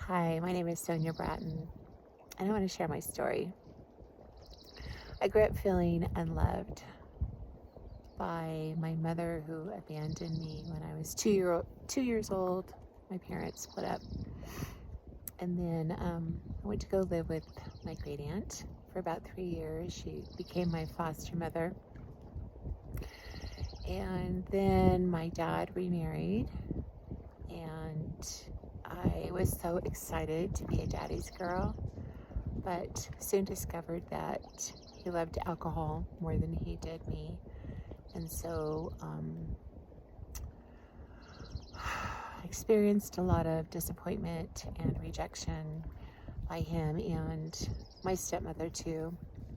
Hi, my name is Sonja Bratton, and I want to share my story. I grew up feeling unloved by my mother, who abandoned me when I was 2 years old. My parents split up, and then I went to go live with my great aunt for about 3 years. She became my foster mother, and then my dad remarried, and I was so excited to be a daddy's girl, but soon discovered that he loved alcohol more than he did me. And so experienced a lot of disappointment and rejection by him and my stepmother too.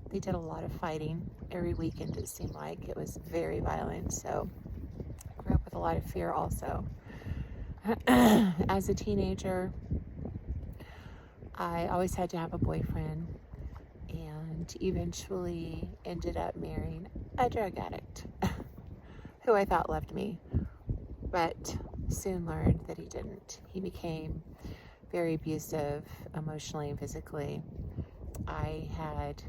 They did a lot of fighting every weekend. It seemed like it was very violent. So I grew up with a lot of fear also. As a teenager, I always had to have a boyfriend, and eventually ended up marrying a drug addict who I thought loved me, but soon learned that he didn't. He became very abusive emotionally and physically. I had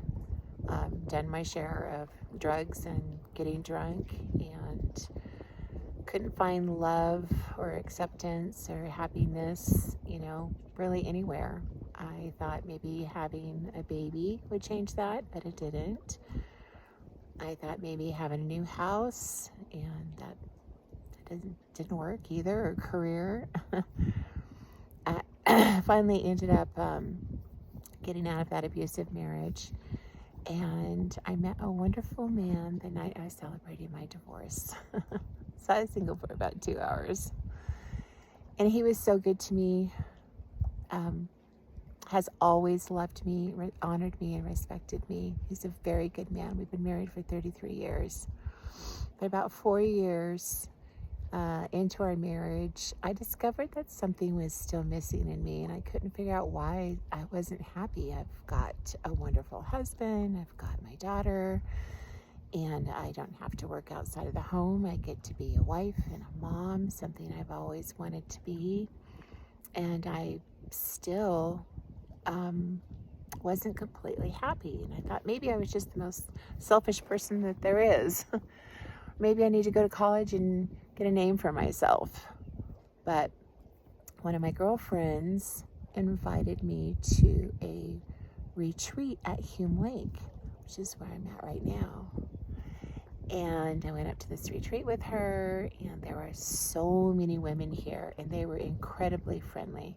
done my share of drugs and getting drunk, and couldn't find love or acceptance or happiness, really anywhere. I thought maybe having a baby would change that, but it didn't. I thought maybe having a new house, and that didn't work either, or career. I finally ended up getting out of that abusive marriage, and I met a wonderful man the night I celebrated my divorce. So I was single for about 2 hours, and he was so good to me. Has always loved me, honored me, and respected me. He's a very good man. We've been married for 33 years. But about 4 years into our marriage, I discovered that something was still missing in me, and I couldn't figure out why I wasn't happy. I've got a wonderful husband, I've got my daughter, and I don't have to work outside of the home. I get to be a wife and a mom, something I've always wanted to be. And I still wasn't completely happy. And I thought maybe I was just the most selfish person that there is. Maybe I need to go to college and get a name for myself. But one of my girlfriends invited me to a retreat at Hume Lake, which is where I'm at right now. And I went up to this retreat with her, and there were so many women here, and they were incredibly friendly.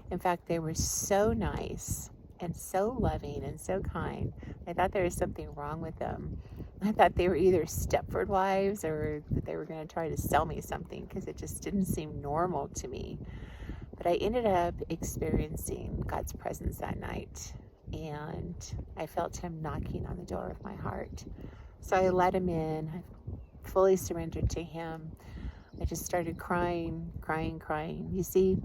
In fact, they were so nice and so loving and so kind. I thought there was something wrong with them. I thought they were either Stepford wives, or that they were going to try to sell me something, because it just didn't seem normal to me. But I ended up experiencing God's presence that night, and I felt him knocking on the door of my heart. So I let him in. I fully surrendered to him. I just started crying. You see,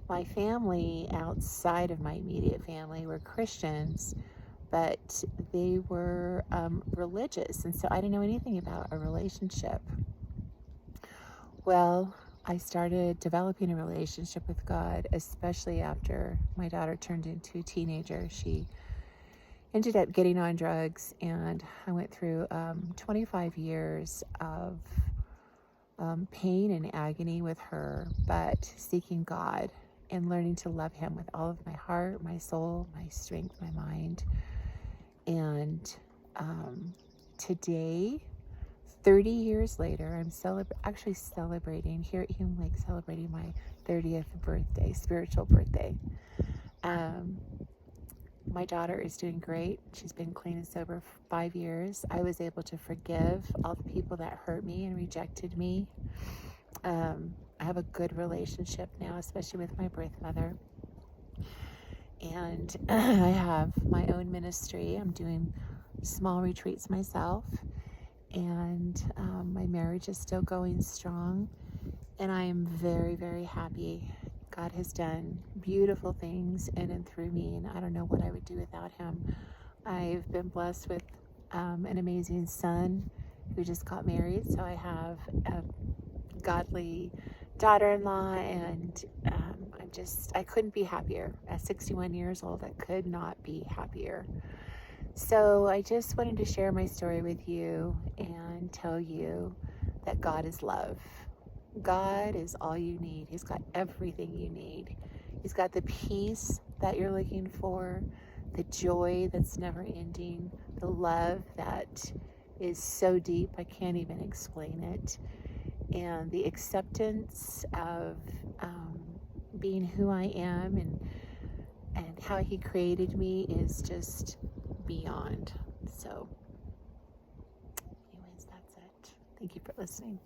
my family outside of my immediate family were Christians, but they were religious, and so I didn't know anything about a relationship. Well, I started developing a relationship with God, especially after my daughter turned into a teenager. She ended up getting on drugs, and I went through 25 years of pain and agony with her, but seeking God and learning to love him with all of my heart, my soul, my strength, my mind. And today, 30 years later, I'm actually celebrating here at Hume Lake, celebrating my 30th birthday, spiritual birthday. My daughter is doing great. She's been clean and sober for 5 years. I was able to forgive all the people that hurt me and rejected me. I have a good relationship now, especially with my birth mother. And I have my own ministry. I'm doing small retreats myself. And my marriage is still going strong. And I am very, very happy. God has done beautiful things in and through me, and I don't know what I would do without him. I've been blessed with an amazing son who just got married, so I have a godly daughter-in-law, and I couldn't be happier. At 61 years old, I could not be happier. So I just wanted to share my story with you and tell you that God is love. God is all you need. He's got everything you need. He's got the peace that you're looking for, the joy that's never ending, the love that is so deep I can't even explain it, and the acceptance of being who I am and how He created me is just beyond. So, anyways, that's it. Thank you for listening.